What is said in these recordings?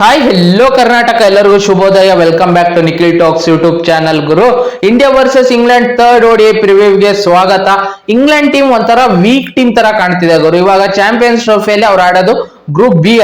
Hi hello Karnataka, ಎಲ್ಲರಿಗೂ ಶುಭೋದಯ. Welcome back to Nikhil talks YouTube channel. ಗುರು, India versus England third ODI ಪ್ರಿವ್ಯೂಗೆ ಸ್ವಾಗತ. ಇಂಗ್ಲೆಂಡ್ ಟೀಮ್ ಒಂಥರ ವೀಕ್ ಟೀಮ್ ತರ ಕಾಣ್ತಿದೆ ಗುರು. ಇವಾಗ ಚಾಂಪಿಯನ್ಸ್ ಟ್ರೋಫಿಯಲ್ಲಿ ಅವ್ರು ಆಡೋದು ಗ್ರೂಪ್ ಬಿ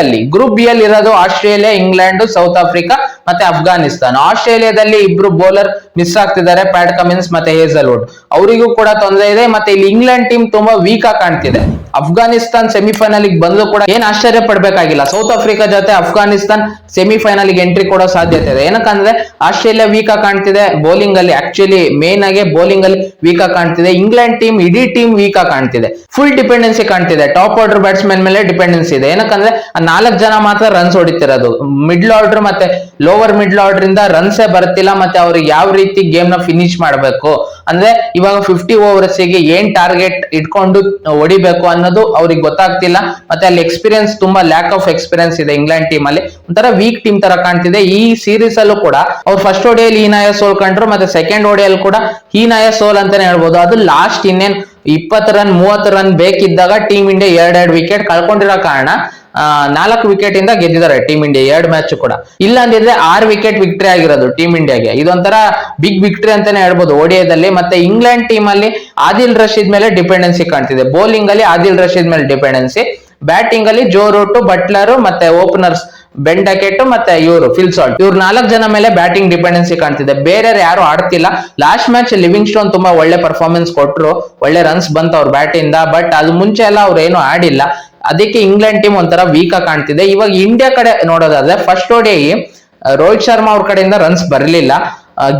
ಅಲ್ಲಿ ಇರೋದು ಆಸ್ಟ್ರೇಲಿಯಾ, ಇಂಗ್ಲೆಂಡ್, ಸೌತ್ ಆಫ್ರಿಕಾ ಮತ್ತೆ ಅಫ್ಘಾನಿಸ್ತಾನ. ಆಸ್ಟ್ರೇಲಿಯಾದಲ್ಲಿ ಇಬ್ರು ಬೌಲರ್ ಮಿಸ್ ಆಗ್ತಿದ್ದಾರೆ, ಪ್ಯಾಟ್ ಕಮಿನ್ಸ್ ಮತ್ತೆ ಹೇಸಲ್ವುಡ್. ಅವರಿಗೂ ಕೂಡ ತೊಂದರೆ ಇದೆ. ಮತ್ತೆ ಇಲ್ಲಿ ಇಂಗ್ಲೆಂಡ್ ಟೀಮ್ ತುಂಬಾ ವೀಕ್ ಆಗಿ ಕಾಣ್ತಿದೆ. ಅಫ್ಘಾನಿಸ್ತಾನ್ ಸೆಮಿಫೈನಲ್ ಬಂದ್ರು ಕೂಡ ಏನ್ ಆಶ್ಚರ್ಯ ಪಡ್ಬೇಕಾಗಿಲ್ಲ. ಸೌತ್ ಆಫ್ರಿಕಾ ಜೊತೆ ಅಫ್ಘಾನಿಸ್ತಾನ್ ಸೆಮಿಫೈನಲ್ ಎಂಟ್ರಿ ಕೊಡೋ ಸಾಧ್ಯತೆ ಇದೆ. ಏನಕ್ಕಂದ್ರೆ ಆಸ್ಟ್ರೇಲಿಯಾ ವೀಕ್ ಆಗಿ ಕಾಣ್ತಿದೆ ಬೌಲಿಂಗ್ ಅಲ್ಲಿ. ಆಕ್ಚುಲಿ ಮೇನ್ ಆಗಿ ಬೌಲಿಂಗ್ ಅಲ್ಲಿ ವೀಕ್ ಆಗಿ ಕಾಣ್ತಿದೆ. ಇಂಗ್ಲೆಂಡ್ ಟೀಮ್ ಇಡೀ ಟೀಮ್ ವೀಕ್ ಆಗಿ ಕಾಣ್ತಿದೆ. ಫುಲ್ ಡಿಪೆಂಡೆನ್ಸಿ ಕಾಣ್ತಿದೆ. ಟಾಪ್ ಆರ್ಡರ್ ಬ್ಯಾಟ್ಸ್ಮನ್ ಮೇಲೆ ಡಿಪೆಂಡೆನ್ಸಿ ಇದೆ. ಏನಕ್ಕಂದ್ರೆ 4 ಜನ ಮಾತ್ರ ರನ್ಸ್ ಹೊಡಿತಿರೋದು. ಮಿಡ್ಲ್ ಆರ್ಡರ್ ಮತ್ತೆ ಲೋವರ್ ಮಿಡ್ಲ್ ಆರ್ಡರ್ ಇಂದ ರನ್ಸೇ ಬರ್ತಿಲ್ಲ. ಮತ್ತೆ ಅವ್ರಿಗೆ ಯಾವ ರೀತಿ ಗೇಮ್ ನ ಫಿನಿಶ್ ಮಾಡಬೇಕು ಅಂದ್ರೆ ಇವಾಗ 50 ಓವರ್ಸ್ ಗೆ ಏನ್ ಟಾರ್ಗೆಟ್ ಇಟ್ಕೊಂಡು ಹೊಡಿಬೇಕು ಅನ್ನೋದು ಅವ್ರಿಗೆ ಗೊತ್ತಾಗ್ತಿಲ್ಲ. ಮತ್ತೆ ಅಲ್ಲಿ ಎಕ್ಸ್ಪೀರಿಯನ್ಸ್ ತುಂಬಾ ಲ್ಯಾಕ್ ಆಫ್ ಎಕ್ಸ್ಪೀರಿಯನ್ಸ್ ಇದೆ ಇಂಗ್ಲೆಂಡ್ ಟೀಮ್ ಅಲ್ಲಿ. ಒಂಥರ ವೀಕ್ ಟೀಮ್ ತರ ಕಾಣ್ತಿದೆ. ಈ ಸೀರೀಸ್ ಅಲ್ಲೂ ಕೂಡ ಅವ್ರು ಫಸ್ಟ್ ODI ಹೀನಾಯ ಸೋಲ್ಕೊಂಡ್ರು, ಮತ್ತೆ ಸೆಕೆಂಡ್ ODI ಕೂಡ ಹೀನಾಯ ಸೋಲ್ ಅಂತಾನೆ ಹೇಳ್ಬೋದು. ಅದು ಲಾಸ್ಟ್ ಇನ್ನೇನ್ 20 ರನ್ 30 ರನ್ ಬೇಕಿದ್ದಾಗ ಟೀಮ್ ಇಂಡಿಯಾ 2 ವಿಕೆಟ್ ಕಳ್ಕೊಂಡಿರೋ ಕಾರಣ 4 ವಿಕೆಟ್ ಇಂದ ಗೆದ್ದಿದ್ದಾರೆ ಟೀಮ್ ಇಂಡಿಯಾ 2 ಮ್ಯಾಚ್ ಕೂಡ. ಇಲ್ಲ ಅಂದಿದ್ರೆ 6 ವಿಕೆಟ್ ವಿಕ್ಟರಿ ಆಗಿರೋದು ಟೀಮ್ ಇಂಡಿಯಾಗೆ. ಇದೊಂಥರ ಬಿಗ್ ವಿಕ್ಟರಿ ಅಂತಾನೆ ಹೇಳ್ಬೋದು ODIದಲ್ಲಿ. ಮತ್ತೆ ಇಂಗ್ಲೆಂಡ್ ಟೀಮ್ ಅಲ್ಲಿ ಆದಿಲ್ ರಶೀದ್ ಮೇಲೆ ಡಿಪೆಂಡೆನ್ಸಿ ಕಾಣ್ತಿದೆ. ಬೌಲಿಂಗ್ ಅಲ್ಲಿ ಆದಿಲ್ ರಶೀದ್ ಮೇಲೆ ಡಿಪೆಂಡೆನ್ಸಿ, ಬ್ಯಾಟಿಂಗ್ ಅಲ್ಲಿ ಜೋ ರೂಟ್, ಬಟ್ಲರ್ ಮತ್ತೆ ಓಪನರ್ಸ್ ಬೆನ್ ಡಕೆಟ್ ಮತ್ತೆ ಇವರು ಫಿಲ್ ಸಾಲ್ಟ್, ಇವ್ರು 4 ಜನ ಮೇಲೆ ಬ್ಯಾಟಿಂಗ್ ಡಿಪೆಂಡೆನ್ಸಿ ಕಾಣ್ತಿದೆ. ಬೇರೆ ಯಾರು ಆಡ್ತಿಲ್ಲ. ಲಾಸ್ಟ್ ಮ್ಯಾಚ್ ಲಿವಿಂಗ್ ಸ್ಟೋನ್ ತುಂಬಾ ಒಳ್ಳೆ ಪರ್ಫಾರ್ಮೆನ್ಸ್ ಕೊಟ್ರು, ಒಳ್ಳೆ ರನ್ಸ್ ಬಂತು ಅವ್ರ ಬ್ಯಾಟ್ ಇಂದ. ಬಟ್ ಅದು ಮುಂಚೆ ಎಲ್ಲ ಅವ್ರು ಏನು ಆಡಿಲ್ಲ. ಅದಕ್ಕೆ ಇಂಗ್ಲೆಂಡ್ ಟೀಮ್ ಒಂಥರ ವೀಕ್ ಆಗಿ ಕಾಣ್ತಿದೆ. ಇವಾಗ ಇಂಡಿಯಾ ಕಡೆ ನೋಡೋದಾದ್ರೆ ಫಸ್ಟ್ ODI ರೋಹಿತ್ ಶರ್ಮಾ ಅವ್ರ ಕಡೆಯಿಂದ ರನ್ಸ್ ಬರಲಿಲ್ಲ.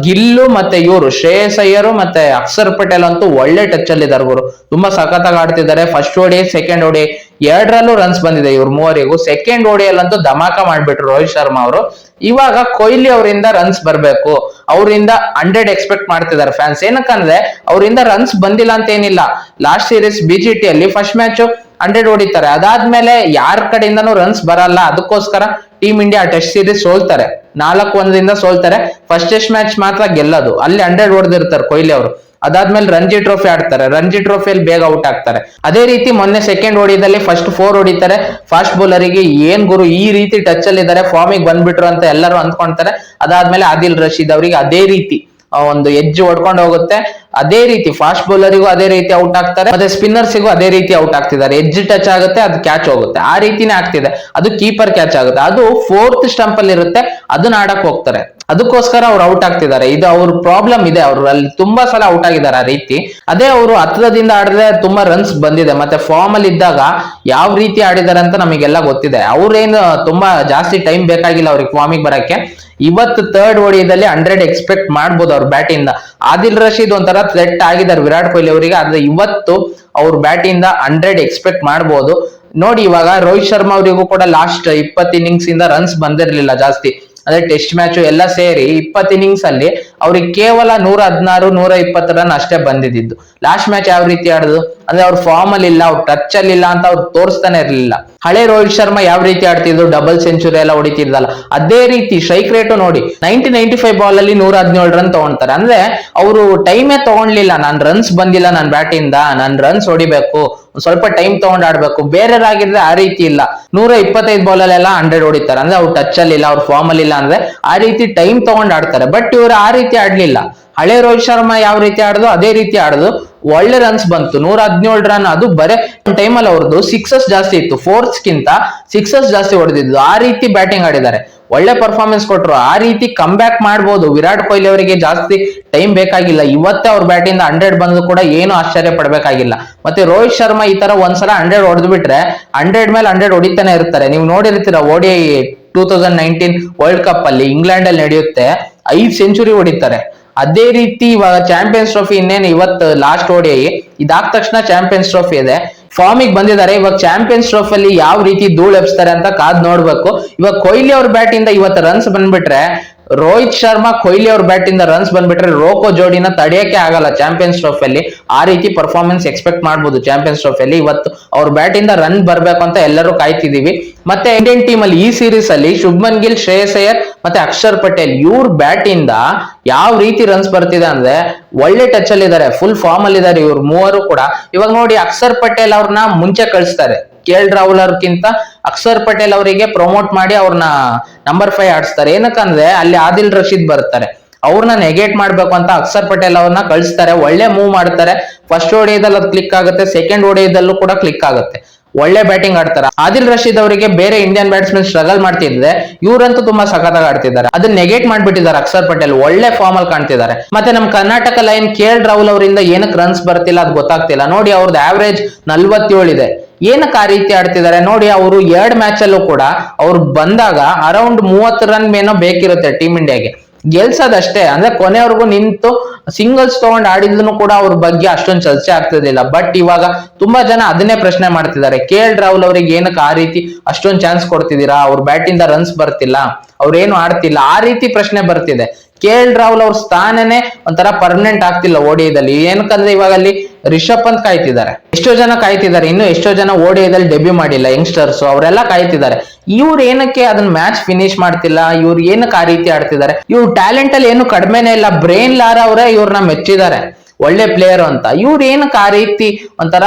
ಗಿಲ್ಲು ಮತ್ತೆ ಇವರು ಶ್ರೇಯಸ್ ಅಯ್ಯರ್ ಮತ್ತೆ ಅಕ್ಷರ್ ಪಟೇಲ್ ಅಂತೂ ಒಳ್ಳೆ ಟಚ್ ಅಲ್ಲಿ ಇದಾರೆ ಗುರು. ತುಂಬಾ ಸಖತ್ತಾಗಿ ಆಡ್ತಿದ್ದಾರೆ. ಫಸ್ಟ್ ODI ಸೆಕೆಂಡ್ ODI ಎರಡರಲ್ಲೂ ರನ್ಸ್ ಬಂದಿದೆ ಇವ್ರ ಮೂವರಿಗೂ. ಸೆಕೆಂಡ್ ODI ಅಂತೂ ಧಮಾಕ ಮಾಡ್ಬಿಟ್ರು ರೋಹಿತ್ ಶರ್ಮಾ ಅವರು. ಇವಾಗ ಕೊಹ್ಲಿ ಅವರಿಂದ ರನ್ಸ್ ಬರ್ಬೇಕು, ಅವರಿಂದ 100 ಎಕ್ಸ್ಪೆಕ್ಟ್ ಮಾಡ್ತಿದ್ದಾರೆ ಫ್ಯಾನ್ಸ್. ಏನಕ್ಕಂದ್ರೆ ಅವರಿಂದ ರನ್ಸ್ ಬಂದಿಲ್ಲ ಅಂತ ಏನಿಲ್ಲ. ಲಾಸ್ಟ್ ಸೀರೀಸ್ BGT ಅಲ್ಲಿ ಫಸ್ಟ್ ಮ್ಯಾಚ್ 100 ಹೊಡಿತಾರೆ, ಅದಾದ್ಮೇಲೆ ಯಾರ ಕಡೆಯಿಂದನೂ ರನ್ಸ್ ಬರಲ್ಲ. ಅದಕ್ಕೋಸ್ಕರ ಟೀಮ್ ಇಂಡಿಯಾ ಟೆಸ್ಟ್ ಸೀರೀಸ್ ಸೋಲ್ತಾರೆ, 4-1 ಸೋಲ್ತಾರೆ. ಫಸ್ಟ್ ಟೆಸ್ಟ್ ಮ್ಯಾಚ್ ಮಾತ್ರ ಗೆಲ್ಲೋದು, ಅಲ್ಲಿ 100 ಹೊಡೆದಿರ್ತಾರೆ ಕೊಹ್ಲಿ ಅವರು. ಅದಾದ್ಮೇಲೆ ರಂಜಿ ಟ್ರೋಫಿ ಆಡ್ತಾರೆ, ರಂಜಿ ಟ್ರೋಫಿಯಲ್ಲಿ ಬೇಗ ಔಟ್ ಆಗ್ತಾರೆ. ಅದೇ ರೀತಿ ಮೊನ್ನೆ ಸೆಕೆಂಡ್ ODIದಲ್ಲಿ ಫಸ್ಟ್ 4 ಹೊಡಿತಾರೆ. ಫಾಸ್ಟ್ ಬೌಲರಿಗೆ ಏನ್ ಗುರು ಈ ರೀತಿ ಟಚ್ ಅಲ್ಲಿ ಇದ್ದಾರೆ, ಫಾರ್ಮಿಗೆ ಬಂದ್ಬಿಟ್ರು ಅಂತ ಎಲ್ಲರೂ ಅಂದ್ಕೊಂತಾರೆ. ಅದಾದ್ಮೇಲೆ ಆದಿಲ್ ರಶೀದ್ ಅವರಿಗೆ ಅದೇ ರೀತಿ ಒಂದು ಎಡ್ಜ್ ಹೊಡ್ಕೊಂಡು ಹೋಗುತ್ತೆ. ಅದೇ ರೀತಿ ಫಾಸ್ಟ್ ಬೌಲರಿಗೂ ಅದೇ ರೀತಿ ಔಟ್ ಆಗ್ತಾರೆ, ಮತ್ತೆ ಸ್ಪಿನ್ನರ್ಸಿಗೂ ಅದೇ ರೀತಿ ಔಟ್ ಆಗ್ತಿದ್ದಾರೆ. ಎಡ್ಜ್ ಟಚ್ ಆಗುತ್ತೆ, ಅದು ಕ್ಯಾಚ್ ಹೋಗುತ್ತೆ. ಆ ರೀತಿನೇ ಆಗ್ತಿದೆ. ಅದು ಕೀಪರ್ ಕ್ಯಾಚ್ ಆಗುತ್ತೆ, ಅದು 4th ಸ್ಟಂಪ್ ಅಲ್ಲಿ ಇರುತ್ತೆ, ಅದನ್ನ ಆಡಕ್ ಹೋಗ್ತಾರೆ. ಅದಕ್ಕೋಸ್ಕರ ಅವ್ರು ಔಟ್ ಆಗ್ತಿದ್ದಾರೆ. ಇದು ಅವ್ರ ಪ್ರಾಬ್ಲಮ್ ಇದೆ. ಅವ್ರು ಅಲ್ಲಿ ತುಂಬಾ ಸಲ ಔಟ್ ಆಗಿದ್ದಾರೆ ಆ ರೀತಿ. ಅದೇ ಅವರು ಹತ್ತಿರದಿಂದ ಆಡಿದ್ರೆ ತುಂಬಾ ರನ್ಸ್ ಬಂದಿದೆ. ಮತ್ತೆ ಫಾರ್ಮ್ ಅಲ್ಲಿ ಇದ್ದಾಗ ಯಾವ ರೀತಿ ಆಡಿದ್ದಾರೆ ಅಂತ ನಮಗೆಲ್ಲ ಗೊತ್ತಿದೆ. ಅವ್ರೇನು ತುಂಬಾ ಜಾಸ್ತಿ ಟೈಮ್ ಬೇಕಾಗಿಲ್ಲ ಅವ್ರಿಗೆ ಫಾರ್ಮಿಗೆ ಬರಕ್ಕೆ. ಇವತ್ತು ಥರ್ಡ್ ODIದಲ್ಲಿ 100 ಎಕ್ಸ್ಪೆಕ್ಟ್ ಮಾಡ್ಬೋದು ಅವ್ರ ಬ್ಯಾಟ್ ಇಂದ. ಆದಿಲ್ ರಶೀದ್ ಒಂಥರ ಥ್ರೆಟ್ ಆಗಿದ್ದಾರೆ ವಿರಾಟ್ ಕೊಹ್ಲಿ ಅವರಿಗೆ. ಆದ್ರೆ ಇವತ್ತು ಅವ್ರ ಬ್ಯಾಟ್ ಇಂದ 100 ಎಕ್ಸ್ಪೆಕ್ಟ್ ಮಾಡ್ಬೋದು. ನೋಡಿ, ಇವಾಗ ರೋಹಿತ್ ಶರ್ಮಾ ಅವರಿಗೂ ಕೂಡ ಲಾಸ್ಟ್ 20 ಇನ್ನಿಂಗ್ಸ್ ಇಂದ ರನ್ಸ್ ಬಂದಿರಲಿಲ್ಲ ಜಾಸ್ತಿ. ಅದೇ ಟೆಸ್ಟ್ ಮ್ಯಾಚ್ ಎಲ್ಲ ಸೇರಿ 20 ಇನ್ನಿಂಗ್ಸ್ ಅಲ್ಲಿ ಅವ್ರಿಗೆ ಕೇವಲ 116 120 ರನ್ ಅಷ್ಟೇ ಬಂದಿದ್ದು. ಲಾಸ್ಟ್ ಮ್ಯಾಚ್ ಯಾವ ರೀತಿ ಆಡುದು ಅಂದ್ರೆ ಅವ್ರ ಫಾರ್ಮ್ ಅಲ್ಲಿ ಇಲ್ಲ, ಅವ್ರ ಟಚ್ ಅಲ್ಲಿ ಇಲ್ಲ ಅಂತ ಅವ್ರು ತೋರಿಸ್ತಾನೆ ಇರ್ಲಿಲ್ಲ. ಹಳೆ ರೋಹಿತ್ ಶರ್ಮಾ ಯಾವ ರೀತಿ ಆಡ್ತಿದ್ರು, ಡಬಲ್ ಸೆಂಚುರಿ ಎಲ್ಲ ಹೊಡಿತಿದ್ದಲ್ಲ, ಅದೇ ರೀತಿ ಸ್ಟ್ರೈಕ್ ರೇಟ್ ನೋಡಿ 95 ಬಾಲ್ ಅಲ್ಲಿ 117 ರನ್ ತಗೊಂತಾರೆ. ಅಂದ್ರೆ ಅವರು ಟೈಮೇ ತಗೊಂಡ್ಲಿಲ್ಲ. ನಾನ್ ರನ್ಸ್ ಬಂದಿಲ್ಲ ನನ್ನ ಬ್ಯಾಟ್ ಇಂದ, ನಾನ್ ರನ್ಸ್ ಹೊಡಿಬೇಕು, ಸ್ವಲ್ಪ ಟೈಮ್ ತಗೊಂಡ್ ಆಡ್ಬೇಕು. ಬೇರೆಯವರಾಗಿದ್ರೆ ಆ ರೀತಿ ಇಲ್ಲ, 125 ಬಾಲ್ ಅಲ್ಲೆಲ್ಲ 100 ಹೊಡಿತಾರೆ. ಅಂದ್ರೆ ಅವ್ರು ಟಚ್ ಅಲ್ಲಿ ಇಲ್ಲ, ಅವ್ರ ಫಾರ್ಮ್ ಅಲ್ಲಿ ಇಲ್ಲ ಅಂದ್ರೆ ಆ ರೀತಿ ಟೈಮ್ ತಗೊಂಡ್ ಆಡ್ತಾರೆ. ಬಟ್ ಇವರು ಆ ರೀತಿ ಆಡ್ಲಿಲ್ಲ. ಹಳೆ ರೋಹಿತ್ ಶರ್ಮಾ ಯಾವ ರೀತಿ ಆಡುದು ಅದೇ ರೀತಿ ಆಡುದು. ಒಳ್ಳೆ ರನ್ಸ್ ಬಂತು, 117 ರನ್. ಅದು ಬರೇ ಟೈಮಲ್ಲಿ ಅವ್ರದ್ದು ಸಿಕ್ಸಸ್ ಜಾಸ್ತಿ ಇತ್ತು, ಫೋರ್ಸ್ಗಿಂತ ಸಿಕ್ಸಸ್ ಜಾಸ್ತಿ ಹೊಡೆದಿದ್ದು. ಆ ರೀತಿ ಬ್ಯಾಟಿಂಗ್ ಆಡಿದ್ದಾರೆ, ಒಳ್ಳೆ ಪರ್ಫಾರ್ಮೆನ್ಸ್ ಕೊಟ್ರು. ಆ ರೀತಿ ಕಮ್ ಬ್ಯಾಕ್ ಮಾಡ್ಬೋದು. ವಿರಾಟ್ ಕೊಹ್ಲಿ ಅವರಿಗೆ ಜಾಸ್ತಿ ಟೈಮ್ ಬೇಕಾಗಿಲ್ಲ. ಇವತ್ತೇ ಅವ್ರ ಬ್ಯಾಟ್ ಇಂದ 100 ಬಂದು ಕೂಡ ಏನು ಆಶ್ಚರ್ಯ ಪಡ್ಬೇಕಾಗಿಲ್ಲ. ಮತ್ತೆ ರೋಹಿತ್ ಶರ್ಮಾ ಈ ತರ ಒಂದ್ಸಲ 100 ಹೊಡೆದು ಬಿಟ್ರೆ 100 ಮೇಲೆ 100 ಹೊಡಿತಾನೆ ಇರ್ತಾರೆ. ನೀವು ನೋಡಿರ್ತೀರ ODI 2019 ವರ್ಲ್ಡ್ ಕಪ್ ಅಲ್ಲಿ ಇಂಗ್ಲೆಂಡ್ ಅಲ್ಲಿ ನಡೆಯುತ್ತೆ, 5 ಸೆಂಚುರಿ ಹೊಡಿತಾರೆ. ಅದೇ ರೀತಿ ಇವಾಗ ಚಾಂಪಿಯನ್ಸ್ ಟ್ರೋಫಿ ಇನ್ನೇನು ಇವತ್ತು ಲಾಸ್ಟ್ ODI ಇದಾದ ತಕ್ಷಣ ಚಾಂಪಿಯನ್ಸ್ ಟ್ರೋಫಿ ಇದೆ, ಫಾರ್ಮಿಗೆ ಬಂದಿದ್ದಾರೆ. ಇವಾಗ ಚಾಂಪಿಯನ್ಸ್ ಟ್ರೋಫಿಯಲ್ಲಿ ಯಾವ ರೀತಿ ಧೂಳು ಎಬ್ಸ್ತಾರೆ ಅಂತ ಕಾದ್ ನೋಡ್ಬೇಕು. ಇವಾಗ ಕೊಹ್ಲಿ ಅವ್ರ ಬ್ಯಾಟ್ ಇಂದ ಇವತ್ತು ರನ್ಸ್ ಬಂದ್ಬಿಟ್ರೆ, ರೋಹಿತ್ ಶರ್ಮಾ ಕೊಹ್ಲಿ ಅವ್ರ ಬ್ಯಾಟ್ ಇಂದ ರನ್ಸ್ ಬಂದ್ಬಿಟ್ರೆ ರೋಕೋ ಜೋಡಿನ ತಡೆಯಕ್ಕೆ ಆಗಲ್ಲ ಚಾಂಪಿಯನ್ಸ್ ಟ್ರೋಫಿಯಲ್ಲಿ. ಆ ರೀತಿ ಪರ್ಫಾರ್ಮೆನ್ಸ್ ಎಕ್ಸ್ಪೆಕ್ಟ್ ಮಾಡ್ಬೋದು ಚಾಂಪಿಯನ್ಸ್ ಟ್ರೋಫಿಯಲ್ಲಿ. ಇವತ್ತು ಅವ್ರ ಬ್ಯಾಟ್ ಇಂದ ರನ್ ಬರ್ಬೇಕು ಅಂತ ಎಲ್ಲರೂ ಕಾಯ್ತಿದೀವಿ. ಮತ್ತೆ ಇಂಡಿಯನ್ ಟೀಮ್ ಅಲ್ಲಿ ಈ ಸೀರೀಸ್ ಅಲ್ಲಿ ಶುಭ್ಮನ್ ಗಿಲ್, ಶ್ರೇಯಸ್ ಅಯ್ಯರ್ ಮತ್ತೆ ಅಕ್ಷರ್ ಪಟೇಲ್ ಇವ್ರ ಬ್ಯಾಟ್ ಇಂದ ಯಾವ ರೀತಿ ರನ್ಸ್ ಬರ್ತಿದೆ ಅಂದ್ರೆ ಒಳ್ಳೆ ಟಚ್ ಅಲ್ಲಿ ಇದ್ದಾರೆ, ಫುಲ್ ಫಾರ್ಮ್ ಅಲ್ಲಿ ಇದ್ದಾರೆ ಇವ್ರು ಮೂವರು ಕೂಡ. ಇವಾಗ ನೋಡಿ, ಅಕ್ಷರ್ ಪಟೇಲ್ ಅವ್ರನ್ನ ಮುಂಚೆ ಕಳಿಸ್ತಾರೆ KL ರಾಹುಲ್ ಅವ್ರಕ್ಕಿಂತ ಅಕ್ಷರ್ ಪಟೇಲ್ ಅವರಿಗೆ ಪ್ರಮೋಟ್ ಮಾಡಿ ಅವ್ರನ್ನ ನಂಬರ್ 5 ಆಡಿಸ್ತಾರೆ. ಏನಕ್ಕಂದ್ರೆ ಅಲ್ಲಿ ಆದಿಲ್ ರಶೀದ್ ಬರ್ತಾರೆ, ಅವ್ರನ್ನ ನೆಗೆಟ್ ಮಾಡ್ಬೇಕು ಅಂತ ಅಕ್ಷರ್ ಪಟೇಲ್ ಅವ್ರನ್ನ ಕಳಿಸ್ತಾರೆ. ಒಳ್ಳೆ ಮೂವ್ ಮಾಡ್ತಾರೆ. ಫಸ್ಟ್ ಓಡಿಯೋದಲ್ಲಿ ಅದು ಕ್ಲಿಕ್ ಆಗುತ್ತೆ, ಸೆಕೆಂಡ್ ಓಡಿಯೋದಲ್ಲೂ ಕೂಡ ಕ್ಲಿಕ್ ಆಗುತ್ತೆ. ಒಳ್ಳೆ ಬ್ಯಾಟಿಂಗ್ ಆಡ್ತಾರೆ. ಆದಿಲ್ ರಶೀದ್ ಅವರಿಗೆ ಬೇರೆ ಇಂಡಿಯನ್ ಬ್ಯಾಟ್ಸ್ಮನ್ ಸ್ಟ್ರಗಲ್ ಮಾಡ್ತಿದ್ರೆ ಇವರಂತೂ ತುಂಬಾ ಸಖತ್ತಾಗಿ ಆಡ್ತಿದ್ದಾರೆ. ಅದನ್ನ ನೆಗೆಟ್ ಮಾಡ್ಬಿಟ್ಟಿದ್ದಾರೆ ಅಕ್ಷರ್ ಪಟೇಲ್. ಒಳ್ಳೆ ಫಾರ್ಮ್ ಅಲ್ಲಿ ಕಾಣ್ತಿದ್ದಾರೆ. ಮತ್ತೆ ನಮ್ ಕರ್ನಾಟಕ ಲೈನ್ KL ರಾಹುಲ್ ಅವರಿಂದ ಏನಕ್ಕೆ ರನ್ಸ್ ಬರ್ತಿಲ್ಲ ಅದು ಗೊತ್ತಾಗ್ತಿಲ್ಲ. ನೋಡಿ ಅವ್ರದ್ದು ಆವರೇಜ್ 47 ಇದೆ. ಏನಕ್ಕೆ ಆ ರೀತಿ ಆಡ್ತಿದ್ದಾರೆ ನೋಡಿ. ಅವರು 2 ಮ್ಯಾಚ್ ಅಲ್ಲೂ ಕೂಡ ಅವ್ರು ಬಂದಾಗ ಅರೌಂಡ್ 30 ರನ್ ಏನೋ ಬೇಕಿರುತ್ತೆ ಟೀಮ್ ಇಂಡಿಯಾಗೆ ಗೆಲ್ಸೋದಷ್ಟೇ. ಅಂದ್ರೆ ಕೊನೆವರೆಗೂ ನಿಂತು ಸಿಂಗಲ್ಸ್ ತಗೊಂಡ್ ಆಡಿದ್ನು ಕೂಡ ಅವ್ರ ಬಗ್ಗೆ ಅಷ್ಟೊಂದು ಚರ್ಚೆ ಆಗ್ತಿರ್ಲಿಲ್ಲ. ಬಟ್ ಇವಾಗ ತುಂಬಾ ಜನ ಅದನ್ನೇ ಪ್ರಶ್ನೆ ಮಾಡ್ತಿದ್ದಾರೆ, KL ರಾಹುಲ್ ಅವರಿಗೆ ಏನಕ್ಕೆ ಆ ರೀತಿ ಅಷ್ಟೊಂದು ಚಾನ್ಸ್ ಕೊಡ್ತಿದ್ದೀರಾ, ಅವ್ರ ಬ್ಯಾಟ್ ಇಂದ ರನ್ಸ್ ಬರ್ತಿಲ್ಲ, ಅವ್ರೇನು ಆಡ್ತಿಲ್ಲ, ಆ ರೀತಿ ಪ್ರಶ್ನೆ ಬರ್ತಿದೆ. KL ರಾಹುಲ್ ಅವ್ರ ಸ್ಥಾನನೇ ಒಂಥರ ಪರ್ಮನೆಂಟ್ ಆಗ್ತಿಲ್ಲ ಓಡಿಯೋದಲ್ಲಿ. ಏನಕ್ಕಂದ್ರೆ ಇವಾಗ ಅಲ್ಲಿ ರಿಷಬ್ ಪಂತ್ ಕಾಯ್ತಿದ್ದಾರೆ, ಎಷ್ಟೋ ಜನ ಕಾಯ್ತಿದ್ದಾರೆ, ಇನ್ನು ಎಷ್ಟೋ ಜನ ಓಡಿಯೋದಲ್ಲಿ ಡೆಬ್ಯೂ ಮಾಡಿಲ್ಲ ಯಂಗ್ಸ್ಟರ್ಸ್, ಅವರೆಲ್ಲ ಕಾಯ್ತಿದ್ದಾರೆ. ಇವ್ರು ಏನಕ್ಕೆ ಅದನ್ನ ಮ್ಯಾಚ್ ಫಿನಿಶ್ ಮಾಡ್ತಿಲ್ಲ, ಇವ್ರು ಏನಕ್ಕೆ ಆ ರೀತಿ ಆಡ್ತಿದ್ದಾರೆ. ಇವ್ರ ಟ್ಯಾಲೆಂಟ್ ಅಲ್ಲಿ ಏನು ಕಡಿಮೆನೇ ಇಲ್ಲ. ಬ್ರೇನ್ ಲಾರಾ ಅವರೇ ಇವ್ರನ್ನ ಮೆಚ್ಚಿದ್ದಾರೆ ಒಳ್ಳೆ ಪ್ಲೇಯರ್ ಅಂತ. ಇವ್ರು ಏನಕ್ಕೆ ಆ ರೀತಿ ಒಂಥರ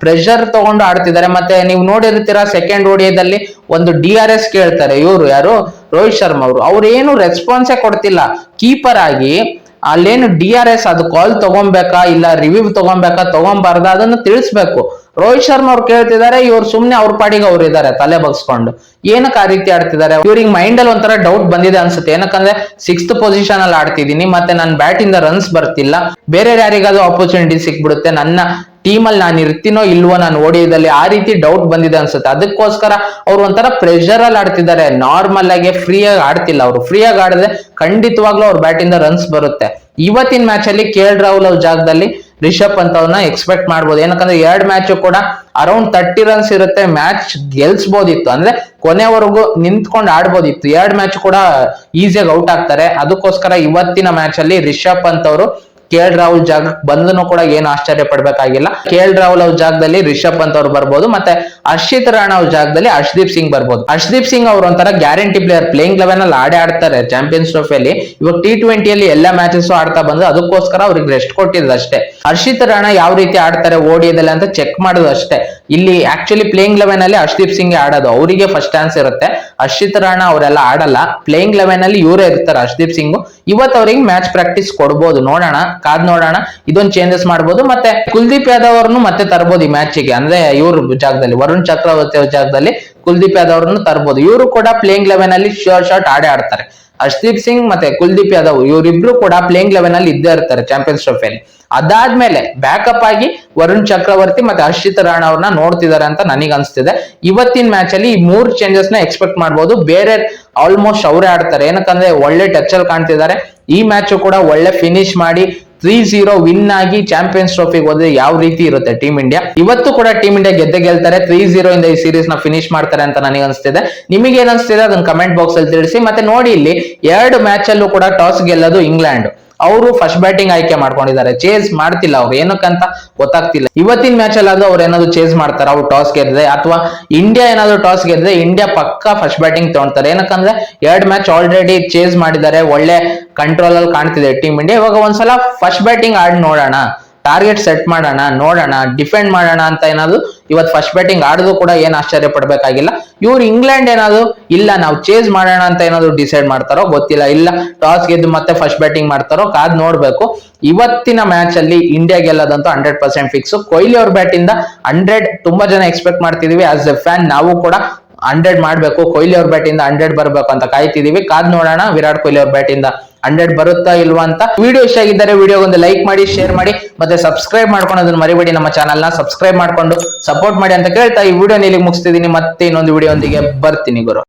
ಪ್ರೆಷರ್ ತಗೊಂಡು ಆಡ್ತಿದ್ದಾರೆ. ಮತ್ತೆ ನೀವು ನೋಡಿರ್ತೀರಾ ಸೆಕೆಂಡ್ ಓಡಿಯೋದಲ್ಲಿ ಒಂದು DRS ಕೇಳ್ತಾರೆ, ಇವ್ರು ಯಾರು ರೋಹಿತ್ ಶರ್ಮಾ ಅವ್ರು ಏನು ರೆಸ್ಪಾನ್ಸೇ ಕೊಡ್ತಿಲ್ಲ. ಕೀಪರ್ ಆಗಿ ಅಲ್ಲೇನು DRS ಅದು ಕಾಲ್ ತಗೊಬೇಕಾ ಇಲ್ಲ ರಿವ್ಯೂ ತಗೊಬಾರ್ದ ಅದನ್ನ ತಿಳಿಸ್ಬೇಕು. ರೋಹಿತ್ ಶರ್ಮಾ ಅವ್ರು ಕೇಳ್ತಿದ್ದಾರೆ, ಇವ್ರು ಸುಮ್ನೆ ಅವ್ರ ಪಾಡಿಗೆ ಅವ್ರು ಇದಾರೆ ತಲೆ ಬಗ್ಸ್ಕೊಂಡು. ಏನಕ್ಕೆ ಆ ರೀತಿ ಆಡ್ತಿದ್ದಾರೆ. ಇವ್ರಿಗೆ ಮೈಂಡ್ ಅಲ್ಲಿ ಒಂಥರ ಡೌಟ್ ಬಂದಿದೆ ಅನ್ಸುತ್ತೆ. ಏನಕ್ಕಂದ್ರೆ 6th ಪೊಸಿಷನ್ ಅಲ್ಲಿ ಆಡ್ತಿದೀನಿ, ಮತ್ತೆ ನನ್ನ ಬ್ಯಾಟ್ ಇಂದ ರನ್ಸ್ ಬರ್ತಿಲ್ಲ, ಬೇರೆ ಯಾರಿಗಾದ್ರೂ ಆಪರ್ಚುನಿಟಿ ಸಿಕ್ಬಿಡುತ್ತೆ, ನನ್ನ ಟೀಮ್ ಅಲ್ಲಿ ನಾನು ಇರ್ತೀನೋ ಇಲ್ವೋ ನಾನು ಓಡಿಯೋದಲ್ಲಿ, ಆ ರೀತಿ ಡೌಟ್ ಬಂದಿದೆ ಅನ್ಸುತ್ತೆ. ಅದಕ್ಕೋಸ್ಕರ ಅವ್ರು ಒಂಥರ ಪ್ರೆಷರ್ ಅಲ್ಲಿ ಆಡ್ತಿದ್ದಾರೆ. ನಾರ್ಮಲ್ ಆಗಿ ಫ್ರೀ ಆಗಿ ಆಡ್ತಿಲ್ಲ. ಅವ್ರು ಫ್ರೀ ಆಗಿ ಆಡಿದ್ರೆ ಖಂಡಿತವಾಗ್ಲೂ ಅವ್ರ ಬ್ಯಾಟ್ ಇಂದ ರನ್ಸ್ ಬರುತ್ತೆ. ಇವತ್ತಿನ ಮ್ಯಾಚ್ ಅಲ್ಲಿ KL ರಾಹುಲ್ ಅವ್ರ ಜಾಗದಲ್ಲಿ ರಿಷಬ್ ಪಂತ್ ಅವ್ರನ್ನ ಎಕ್ಸ್ಪೆಕ್ಟ್ ಮಾಡ್ಬೋದು. ಏನಕ್ಕಂದ್ರೆ 2 ಮ್ಯಾಚ್ ಕೂಡ ಅರೌಂಡ್ 30 ರನ್ಸ್ ಇರುತ್ತೆ. ಮ್ಯಾಚ್ ಗೆಲ್ಸ್ಬೋದಿತ್ತು, ಅಂದ್ರೆ ಕೊನೆವರೆಗೂ ನಿಂತ್ಕೊಂಡು ಆಡ್ಬೋದಿತ್ತು. 2 ಮ್ಯಾಚ್ ಕೂಡ ಈಸಿಯಾಗಿ ಔಟ್ ಆಗ್ತಾರೆ. ಅದಕ್ಕೋಸ್ಕರ ಇವತ್ತಿನ ಮ್ಯಾಚ್ ಅಲ್ಲಿ ರಿಷಬ್ ಪಂತ್ ಅವರು KL ರಾಹುಲ್ ಜಾಗಕ್ಕೆ ಬಂದನು ಕೂಡ ಏನು ಆಶ್ಚರ್ಯ ಪಡ್ಬೇಕಾಗಿಲ್ಲ. KL ರಾಹುಲ್ ಅವ್ರ ಜಾಗದಲ್ಲಿ ರಿಷಬ್ ಪಂತ್ ಅವ್ರು ಬರ್ಬೋದು. ಮತ್ತೆ ಹರ್ಷಿತ್ ರಾಣಾ ಅವ್ರ ಜಾಗದಲ್ಲಿ ಹರ್ಷದೀಪ್ ಸಿಂಗ್ ಬರ್ಬೋದು. ಹರ್ಷದೀಪ್ ಸಿಂಗ್ ಅವ್ರ ಒಂಥರ ಗ್ಯಾರಂಟಿ ಪ್ಲೇಯರ್, ಪ್ಲೇಯಿಂಗ್ 11 ಅಲ್ಲಿ ಆಡ್ತಾರೆ ಚಾಂಪಿಯನ್ಸ್ ಟ್ರೋಫಿಯಲ್ಲಿ. ಇವಾಗ T20 ಅಲ್ಲಿ ಎಲ್ಲಾ ಮ್ಯಾಚಸ್ ಆಡ್ತಾ ಬಂದು ಅದಕ್ಕೋಸ್ಕರ ಅವ್ರಿಗೆ ರೆಸ್ಟ್ ಕೊಟ್ಟಿದ್ದು ಅಷ್ಟೇ. ಹರ್ಷಿತ್ ರಾಣಾ ಯಾವ ರೀತಿ ಆಡ್ತಾರೆ ಓಡಿಯೋದಲ್ಲಿ ಅಂತ ಚೆಕ್ ಮಾಡೋದು ಅಷ್ಟೇ. ಇಲ್ಲಿ ಆಕ್ಚುಲಿ ಪ್ಲೇಯಿಂಗ್ 11 ಅಲ್ಲಿ ಹರ್ಷದೀಪ್ ಸಿಂಗ್ ಆಡೋದು, ಅವರಿಗೆ ಫಸ್ಟ್ ಚಾನ್ಸ್ ಇರುತ್ತೆ. ಹರ್ಷಿತ್ ರಾಣಾ ಅವರೆಲ್ಲ ಆಡಲ್ಲ. ಪ್ಲೇಯಿಂಗ್ 11 ಅಲ್ಲಿ ಇವರೇ ಇರ್ತಾರೆ ಹರ್ಷದೀಪ್ ಸಿಂಗ್. ಇವತ್ತು ಅವ್ರಿಗೆ ಮ್ಯಾಚ್ ಪ್ರಾಕ್ಟೀಸ್ ಕೊಡ್ಬೋದು, ನೋಡೋಣ, ಕಾದ್ ನೋಡೋಣ. ಇದೊಂದು ಚೇಂಜಸ್ ಮಾಡ್ಬೋದು. ಮತ್ತೆ ಕುಲ್ದೀಪ್ ಯಾದವ್ ಅವ್ರನ್ನು ಮತ್ತೆ ತರ್ಬೋದು ಈ ಮ್ಯಾಚಿಗೆ. ಅಂದ್ರೆ ಇವ್ರ ಜಾಗದಲ್ಲಿ ವರುಣ್ ಚಕ್ರವರ್ತಿ ಅವ್ರ ಜಾಗದಲ್ಲಿ ಕುಲ್ದೀಪ್ ಯಾದವ್ ಅವ್ರನ್ನು ತರ್ಬೋದು. ಇವರು ಕೂಡ ಪ್ಲೇಯಿಂಗ್ 11 ಅಲ್ಲಿ ಶಾರ್ಟ್ ಆಡ್ತಾರೆ. ಹರ್ಷದೀಪ್ ಸಿಂಗ್ ಮತ್ತೆ ಕುಲ್ದೀಪ್ ಯಾದವ್ ಇವರಿಬ್ರು ಕೂಡ ಪ್ಲೇಯಿಂಗ್ 11 ಅಲ್ಲಿ ಇದ್ದೇ ಇರ್ತಾರೆ ಚಾಂಪಿಯನ್ಸ್ ಟ್ರೋಫಿಯಲ್ಲಿ. ಅದಾದ್ಮೇಲೆ ಬ್ಯಾಕಪ್ ಆಗಿ ವರುಣ್ ಚಕ್ರವರ್ತಿ ಮತ್ತೆ ಹರ್ಷಿತ್ ರಾಣಾ ಅವ್ರನ್ನ ನೋಡ್ತಿದ್ದಾರೆ ಅಂತ ನನಗೆ ಅನ್ಸ್ತಿದೆ. ಇವತ್ತಿನ ಮ್ಯಾಚ್ ಅಲ್ಲಿ ಈ 3 ಚೇಂಜಸ್ ನ ಎಕ್ಸ್ಪೆಕ್ಟ್ ಮಾಡ್ಬೋದು. ಬೇರೆ ಆಲ್ಮೋಸ್ಟ್ ಅವರೇ ಆಡ್ತಾರೆ. ಏನಕ್ಕಂದ್ರೆ ಒಳ್ಳೆ ಟಚ್ ಅಲ್ಲಿ ಕಾಣ್ತಿದ್ದಾರೆ. ಈ ಮ್ಯಾಚ್ ಕೂಡ ಒಳ್ಳೆ ಫಿನಿಶ್ ಮಾಡಿ 3-0 ವಿನ್ ಆಗಿ ಚಾಂಪಿಯನ್ಸ್ ಟ್ರೋಫಿಗೆ ಹೋದ್ರೆ ಯಾವ ರೀತಿ ಇರುತ್ತೆ ಟೀಮ್ ಇಂಡಿಯಾ. ಇವತ್ತು ಕೂಡ ಟೀಮ್ ಇಂಡಿಯಾ ಗೆಲ್ತಾರೆ. 3-0 ಇಂದ ಈ ಸೀರೀಸ್ ನ ಫಿನಿಶ್ ಮಾಡ್ತಾರೆ ಅಂತ ನನಗೆ ಅನಿಸ್ತಿದೆ. ನಿಮಗೆ ಏನ್ ಅನಿಸ್ತಿದೆ ಅದನ್ನ ಕಮೆಂಟ್ ಬಾಕ್ಸ್ ಅಲ್ಲಿ ತಿಳಿಸಿ. ಮತ್ತೆ ನೋಡಿ, ಇಲ್ಲಿ 2 ಮ್ಯಾಚ್ ಅಲ್ಲೂ ಕೂಡ ಟಾಸ್ ಗೆಲ್ಲೋದು ಇಂಗ್ಲೆಂಡ್. ಅವರು ಫಸ್ಟ್ ಬ್ಯಾಟಿಂಗ್ ಆಯ್ಕೆ ಮಾಡ್ಕೊಂಡಿದ್ದಾರೆ. ಚೇಸ್ ಮಾಡ್ತಿಲ್ಲ ಅವ್ರು, ಏನಕ್ಕಂತ ಗೊತ್ತಾಗ್ತಿಲ್ಲ. ಇವತ್ತಿನ ಮ್ಯಾಚ್ ಅಲ್ಲಾದ್ರೂ ಅವ್ರು ಏನಾದ್ರು ಚೇಸ್ ಮಾಡ್ತಾರೆ ಅವ್ರು ಟಾಸ್ ಗೆದ್ರೆ, ಅಥವಾ ಇಂಡಿಯಾ ಏನಾದ್ರು ಟಾಸ್ ಗೆದ್ರೆ ಇಂಡಿಯಾ ಪಕ್ಕಾ ಫಸ್ಟ್ ಬ್ಯಾಟಿಂಗ್ ತಗೊಳ್ತಾರೆ. ಏನಕ್ಕಂದ್ರೆ 2 ಮ್ಯಾಚ್ ಆಲ್ರೆಡಿ ಚೇಸ್ ಮಾಡಿದ್ದಾರೆ. ಒಳ್ಳೆ ಕಂಟ್ರೋಲ್ ಅಲ್ಲಿ ಕಾಣ್ತಿದೆ ಟೀಮ್ ಇಂಡಿಯಾ. ಇವಾಗ ಒಂದ್ಸಲ ಫಸ್ಟ್ ಬ್ಯಾಟಿಂಗ್ ಆಡಿ ನೋಡೋಣ, ಟಾರ್ಗೆಟ್ ಸೆಟ್ ಮಾಡೋಣ, ನೋಡೋಣ, ಡಿಫೆಂಡ್ ಮಾಡೋಣ ಅಂತ ಏನಾದ್ರು ಇವತ್ತು ಫಸ್ಟ್ ಬ್ಯಾಟಿಂಗ್ ಆಡಿದ್ರು ಕೂಡ ಏನ್ ಆಶ್ಚರ್ಯ ಪಡ್ಬೇಕಾಗಿಲ್ಲ. ಇವ್ರು ಇಂಗ್ಲೆಂಡ್ ಏನಾದ್ರು ಇಲ್ಲ ನಾವು ಚೇಸ್ ಮಾಡೋಣ ಅಂತ ಏನಾದ್ರು ಡಿಸೈಡ್ ಮಾಡ್ತಾರೋ ಗೊತ್ತಿಲ್ಲ. ಇಲ್ಲ ಟಾಸ್ ಗೆದ್ದು ಮತ್ತೆ ಫಸ್ಟ್ ಬ್ಯಾಟಿಂಗ್ ಮಾಡ್ತಾರೋ ಕಾದ್ ನೋಡ್ಬೇಕು. ಇವತ್ತಿನ ಮ್ಯಾಚ್ ಅಲ್ಲಿ ಇಂಡಿಯಾ ಗೆಲ್ಲೋದಂತೂ 100% ಫಿಕ್ಸ್. ಕೊಹ್ಲಿ ಅವ್ರ ಬ್ಯಾಟ್ ಇಂದ 100 ತುಂಬಾ ಜನ ಎಕ್ಸ್ಪೆಕ್ಟ್ ಮಾಡ್ತಿದೀವಿ. ಆಸ್ ಎ ಫ್ಯಾನ್ ನಾವು ಕೂಡ 100 ಮಾಡ್ಬೇಕು. ಕೊಹ್ಲಿ ಅವ್ರ ಬ್ಯಾಟ್ ಇಂದ 100 ಬರ್ಬೇಕು ಅಂತ ಕಾಯ್ತಿದೀವಿ. ಕಾದ್ ನೋಡೋಣ ವಿರಾಟ್ ಕೊಹ್ಲಿ ಅವ್ರ ಬ್ಯಾಟ್ ಇಂದ 100 ಬರುತ್ತಾ ಇಲ್ವಾ ಅಂತ. ವಿಡಿಯೋ ಇಷ್ಟ ಆಗಿದ್ದರೆ ವಿಡಿಯೋಗೊಂದು ಲೈಕ್ ಮಾಡಿ, ಶೇರ್ ಮಾಡಿ, ಮತ್ತೆ ಸಬ್ಸ್ಕ್ರೈಬ್ ಮಾಡ್ಕೊಳ್ಳೋದನ್ನ ಮರಿಬೇಡಿ. ನಮ್ಮ ಚಾನಲ್ ನ ಸಬ್ಸ್ಕ್ರೈಬ್ ಮಾಡ್ಕೊಂಡು ಸಪೋರ್ಟ್ ಮಾಡಿ ಅಂತ ಕೇಳ್ತಾ ಈ ವಿಡಿಯೋ ಇಲ್ಲಿಗೆ ಮುಗಿಸ್ತಿದೀನಿ. ಮತ್ತೆ ಇನ್ನೊಂದು ವಿಡಿಯೋ ಒಂದಿಗೆ ಬರ್ತೀನಿ ಗುರು.